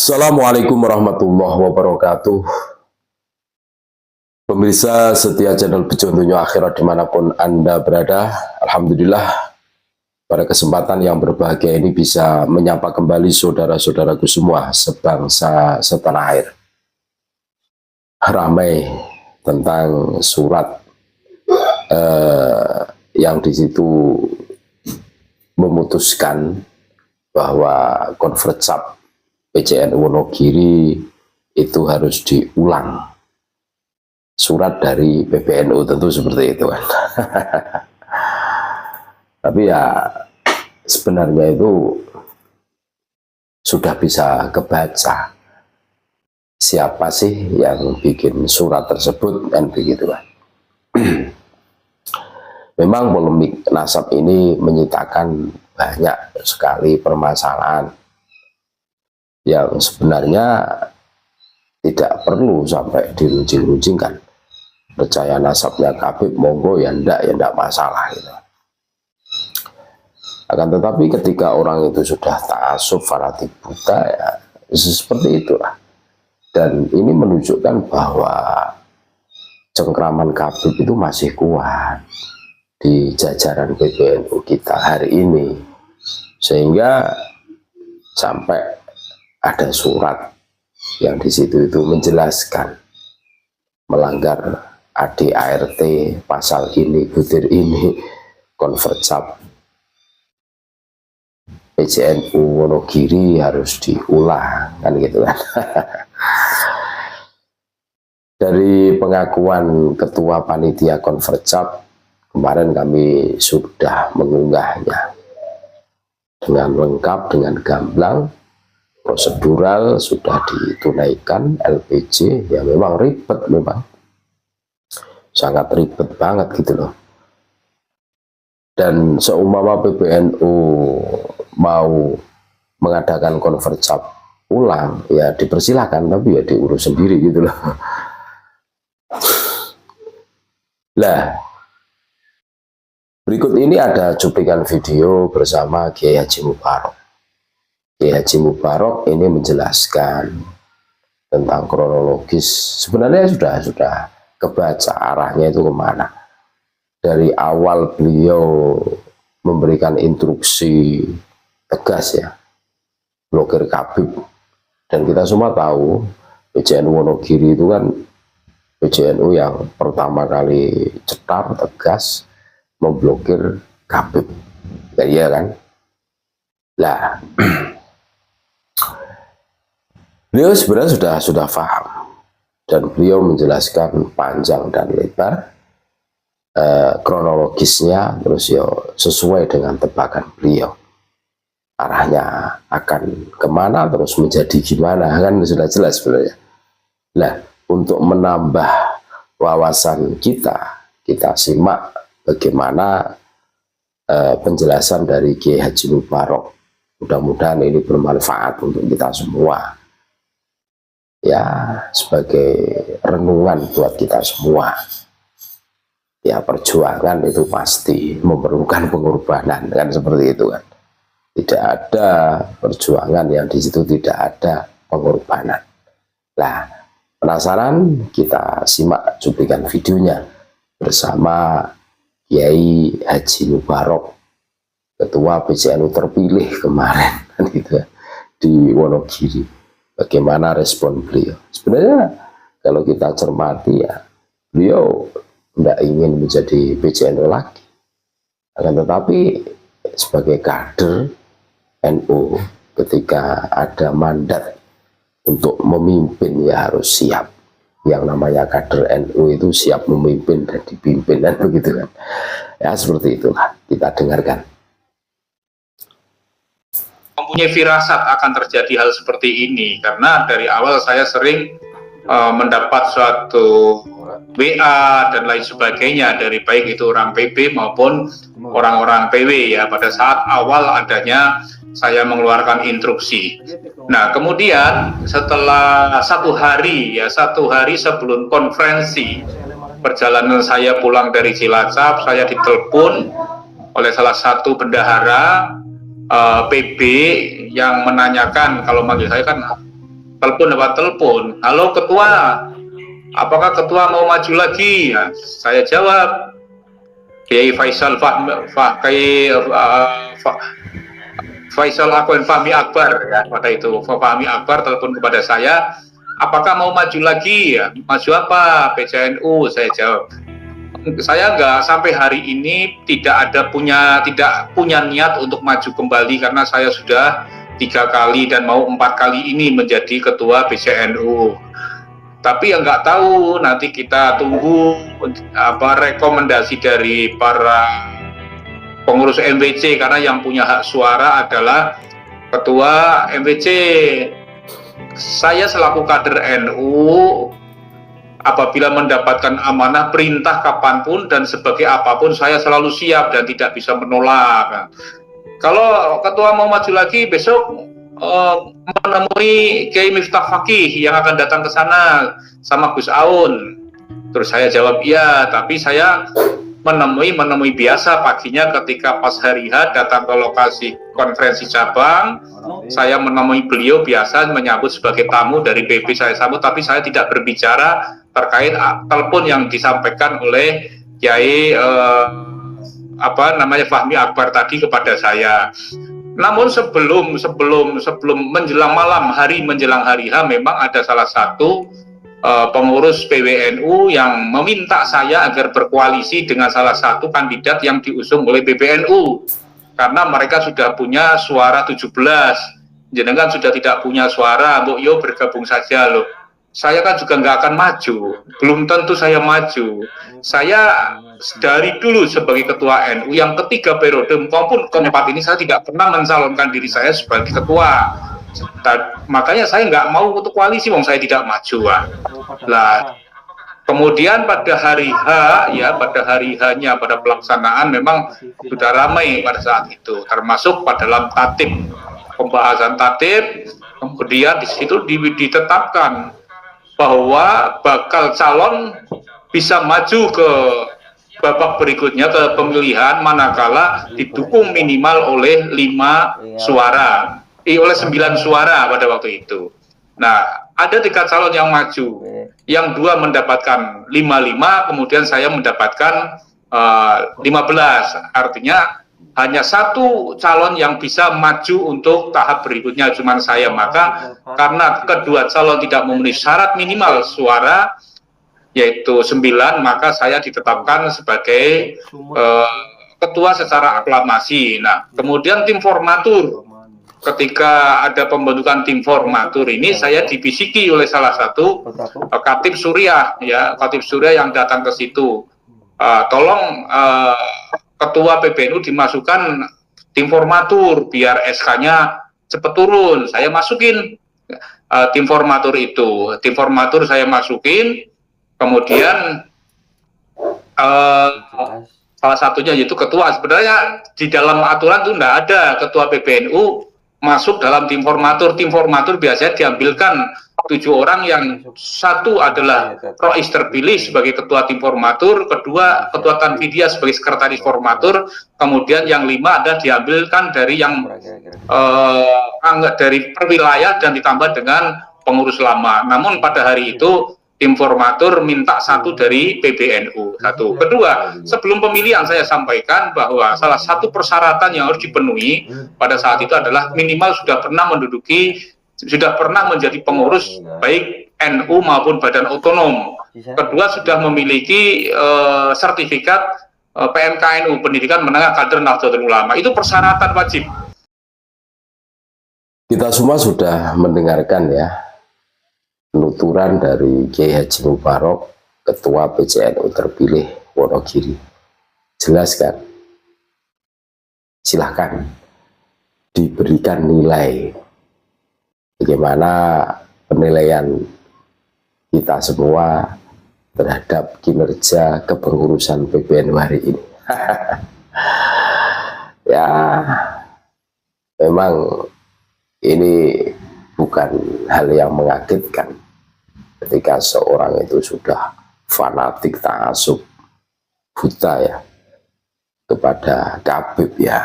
Assalamualaikum warahmatullahi wabarakatuh. Pemirsa setia channel Bejo Donya Akhirat dimanapun Anda berada, Alhamdulillah pada kesempatan yang berbahagia ini bisa menyapa kembali saudara-saudaraku semua sebangsa setanah air. Ramai tentang surat yang di situ memutuskan bahwa Konferensi PCNU Wonogiri itu harus diulang. Surat dari PBNU tentu seperti itu kan. Tapi ya sebenarnya itu sudah bisa kebaca siapa sih yang bikin surat tersebut kan begitu kan. Memang polemik nasab ini menyitakan banyak sekali permasalahan yang sebenarnya tidak perlu sampai diruncing-runcingkan. Percaya nasabnya Habib, monggo ya ndak masalah gitu. Akan tetapi ketika orang itu sudah ta'assub fanatik buta ya seperti itulah. Dan ini menunjukkan bahwa cengkraman Habib itu masih kuat di jajaran PBNU kita hari ini, sehingga sampai ada surat yang di situ itu menjelaskan melanggar ADART pasal ini, butir ini, Konferensi PCNU Wonogiri harus diulang kan gitu kan. Dari pengakuan ketua panitia Konferensi kemarin kami sudah mengunggahnya dengan lengkap, dengan gamblang, prosedural sudah ditunaikan, LPG ya memang ribet, memang sangat ribet banget gitu loh. Dan seumpama PBNU mau mengadakan konferensi ulang ya dipersilahkan, tapi ya diurus sendiri gitu loh. Nah, berikut ini ada cuplikan video bersama Kiai Haji Mubarok. Kiai Haji Mubarok ini menjelaskan tentang kronologis. Sebenarnya sudah kebaca arahnya itu kemana. Dari awal beliau memberikan instruksi tegas ya, blokir Habib. Dan kita semua tahu PCNU Wonogiri itu kan PCNU yang pertama kali cetar tegas memblokir Habib. Ya, iya kan? Lah, beliau sebenarnya sudah paham dan beliau menjelaskan panjang dan lebar kronologisnya, terus ya sesuai dengan tebakan beliau arahnya akan kemana, terus menjadi gimana, kan sudah jelas sebenarnya. Nah, untuk menambah wawasan kita simak bagaimana penjelasan dari Kiai Haji Mubarok. Mudah-mudahan ini bermanfaat untuk kita semua ya, sebagai renungan buat kita semua. Ya, perjuangan itu pasti memerlukan pengorbanan, kan seperti itu kan. Tidak ada perjuangan yang di situ tidak ada pengorbanan. Nah, penasaran? Kita simak cuplikan videonya bersama Kiai Haji Mubarok, ketua PCNU terpilih kemarin gitu, di Wonogiri. Bagaimana respon beliau? Sebenarnya kalau kita cermati ya, beliau tidak ingin menjadi PCNU lagi. Akan tetapi sebagai kader NU, ketika ada mandat untuk memimpin ya harus siap. Yang namanya kader NU itu siap memimpin dan dipimpin, dan begitu kan. Ya seperti itulah, kita dengarkan. Mempunyai firasat akan terjadi hal seperti ini, karena dari awal saya sering mendapat suatu WA dan lain sebagainya dari baik itu orang PB maupun orang-orang PW ya, pada saat awal adanya saya mengeluarkan instruksi. Nah, kemudian setelah satu hari sebelum konferensi, perjalanan saya pulang dari Cilacap, saya ditelepon oleh salah satu bendahara PB yang menanyakan, kalau manggil saya kan telepon dapat telepon, halo ketua, apakah ketua mau maju lagi? Nah, saya jawab, Kiai Faisal Faisal Fahmi Akbar ya, pada itu Fahmi Akbar telepon kepada saya, apakah mau maju lagi? Ya, maju apa? PCNU, saya jawab. Saya nggak sampai hari ini tidak punya niat untuk maju kembali karena saya sudah 3 kali dan mau 4 kali ini menjadi ketua PCNU. Tapi yang nggak tahu, nanti kita tunggu rekomendasi dari para pengurus MWC, karena yang punya hak suara adalah ketua MWC. Saya selaku kader NU, apabila mendapatkan amanah perintah kapanpun dan sebagai apapun, saya selalu siap dan tidak bisa menolak. Kalau ketua mau maju lagi besok menemui Kiai Miftah Fakih yang akan datang ke sana sama Gus Aun. Terus saya jawab iya, tapi saya menemui biasa paginya ketika pas hari H datang ke lokasi konferensi cabang. Saya menemui beliau biasa menyambut sebagai tamu dari PP, saya sambut, tapi saya tidak berbicara terkait telepon yang disampaikan oleh Kiai Fahmi Akbar tadi kepada saya. Namun sebelum menjelang malam hari menjelang hari H, memang ada salah satu pengurus PWNU yang meminta saya agar berkoalisi dengan salah satu kandidat yang diusung oleh PBNU, karena mereka sudah punya suara 17, jenengan sudah tidak punya suara, mbok yo bergabung saja loh. Saya kan juga nggak akan maju, belum tentu saya maju. Saya dari dulu sebagai ketua NU yang ketiga periode maupun keempat ini, saya tidak pernah mencalonkan diri saya sebagai ketua. Makanya saya nggak mau untuk koalisi, wong saya tidak maju. Lah, kemudian pada hari H, ya pada hari H-nya, pada pelaksanaan memang sudah ramai pada saat itu, termasuk pada dalam tatib, pembahasan tatib. Kemudian di situ ditetapkan bahwa bakal calon bisa maju ke babak berikutnya, ke pemilihan, manakala didukung minimal oleh 5 suara, oleh 9 suara pada waktu itu. Nah, ada 3 calon yang maju, yang 2 mendapatkan 55, kemudian saya mendapatkan 15. Artinya hanya 1 calon yang bisa maju untuk tahap berikutnya, cuma saya. Maka karena kedua calon tidak memenuhi syarat minimal suara, yaitu 9, maka saya ditetapkan sebagai ketua secara aklamasi. Nah, kemudian tim formatur, ketika ada pembentukan tim formatur ini, saya dibisiki oleh salah satu Khatib Suriah, ya, Khatib Suriah yang datang ke situ, tolong ketua PBNU dimasukkan tim formatur biar SK-nya cepat turun. Saya masukin tim formatur itu, tim formatur saya masukin. Kemudian salah satunya yaitu ketua. Sebenarnya di dalam aturan itu tidak ada ketua PBNU masuk dalam tim formatur. Tim formatur biasanya diambilkan 7 orang, yang 1 adalah Rois terpilih sebagai ketua tim formatur, kedua ketua Tanfidia sebagai sekretaris formatur, kemudian yang 5 ada diambilkan dari yang dari perwilayah dan ditambah dengan pengurus lama. Namun pada hari itu tim formatur minta 1 dari PBNU, 1. Kedua, sebelum pemilihan saya sampaikan bahwa salah satu persyaratan yang harus dipenuhi pada saat itu adalah minimal sudah pernah menjadi pengurus baik NU maupun badan otonom. Kedua, sudah memiliki sertifikat PMKNU, Pendidikan Menengah Kader Nahdlatul Ulama. Itu persyaratan wajib. Kita semua sudah mendengarkan ya penuturan dari Kiai Haji Mubarok, ketua PCNU terpilih Wonogiri. Jelas kan? Silahkan diberikan nilai. Bagaimana penilaian kita semua terhadap kinerja kepengurusan PBNU hari ini. Ya, memang ini bukan hal yang mengagetkan ketika seorang itu sudah fanatik, ta'assub, buta ya kepada Habib, ya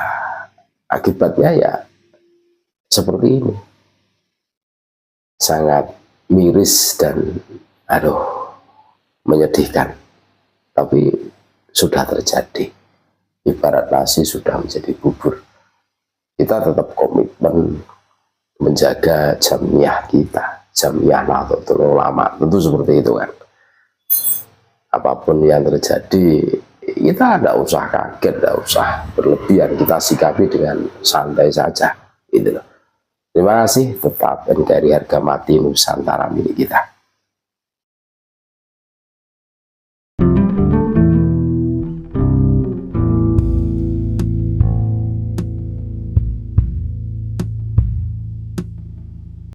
akibatnya ya seperti ini. sangat miris dan menyedihkan, tapi sudah terjadi. Ibarat nasi sudah menjadi bubur. Kita tetap komitmen menjaga jamiah kita, jamiah Nahdlatul Ulama, tentu seperti itu kan. Apapun yang terjadi, kita tidak usah kaget, tidak usah berlebihan, kita sikapi dengan santai saja, gitu loh. Terima kasih, tetap NKRI harga mati Nusantara milik kita.